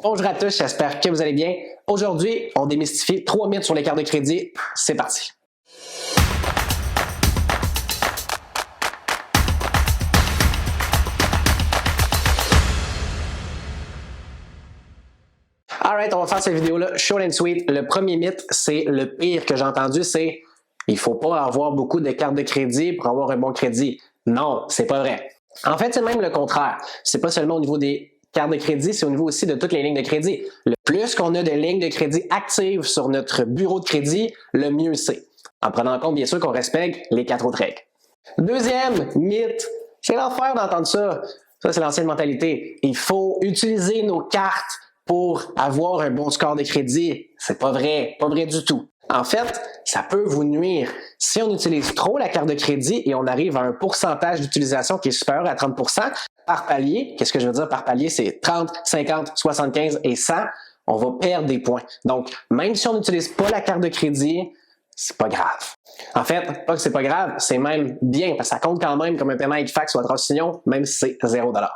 Bonjour à tous, j'espère que vous allez bien. Aujourd'hui, on démystifie 3 mythes sur les cartes de crédit. C'est parti! Alright, on va faire cette vidéo-là short and sweet. Le premier mythe, c'est le pire que j'ai entendu, c'est il faut pas avoir beaucoup de cartes de crédit pour avoir un bon crédit. Non, c'est pas vrai. En fait, c'est même le contraire. C'est pas seulement au niveau des cartes de crédit, c'est au niveau aussi de toutes les lignes de crédit. Le plus qu'on a de lignes de crédit actives sur notre bureau de crédit, le mieux c'est. En prenant en compte, bien sûr, qu'on respecte les 4 autres règles. Deuxième mythe, c'est l'enfer d'entendre ça. Ça, c'est l'ancienne mentalité. Il faut utiliser nos cartes pour avoir un bon score de crédit. C'est pas vrai du tout. En fait, ça peut vous nuire. Si on utilise trop la carte de crédit et on arrive à un pourcentage d'utilisation qui est supérieur à 30% par palier, qu'est-ce que je veux dire par palier? C'est 30, 50, 75 et 100, on va perdre des points. Donc, même si on n'utilise pas la carte de crédit, c'est pas grave. En fait, pas que c'est pas grave, c'est même bien, parce que ça compte quand même comme un paiement Equifax ou un transition, même si c'est 0$.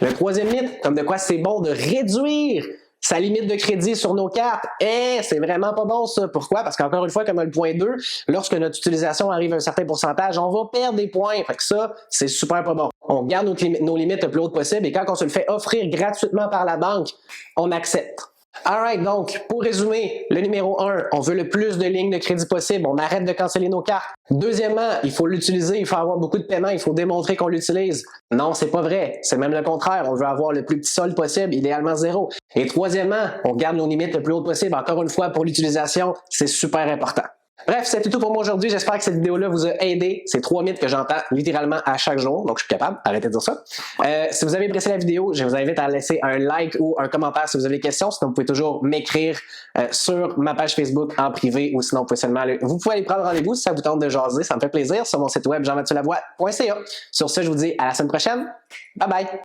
Le troisième mythe, comme de quoi c'est bon de réduire sa limite de crédit sur nos cartes. C'est vraiment pas bon ça. Pourquoi? Parce qu'encore une fois, comme le point 2, lorsque notre utilisation arrive à un certain pourcentage, on va perdre des points. Fait que ça, c'est super pas bon. On garde nos limites le plus hautes possible et quand on se le fait offrir gratuitement par la banque, on accepte. Alright, donc, pour résumer, le numéro 1, on veut le plus de lignes de crédit possible, on arrête de canceller nos cartes. Deuxièmement, il faut l'utiliser, il faut avoir beaucoup de paiements, il faut démontrer qu'on l'utilise. Non, c'est pas vrai, c'est même le contraire, on veut avoir le plus petit solde possible, idéalement 0. Et troisièmement, on garde nos limites le plus haut possible, encore une fois, pour l'utilisation, c'est super important. Bref, c'est tout pour moi aujourd'hui. J'espère que cette vidéo-là vous a aidé. C'est 3 mythes que j'entends littéralement à chaque jour, donc je suis capable. Arrêtez de dire ça. Si vous avez apprécié la vidéo, je vous invite à laisser un like ou un commentaire si vous avez des questions. Sinon, vous pouvez toujours m'écrire sur ma page Facebook en privé ou sinon, vous pouvez aller prendre rendez-vous si ça vous tente de jaser. Ça me fait plaisir sur mon site web jean-mathieu-lavoie.ca. Sur ce, je vous dis à la semaine prochaine. Bye bye!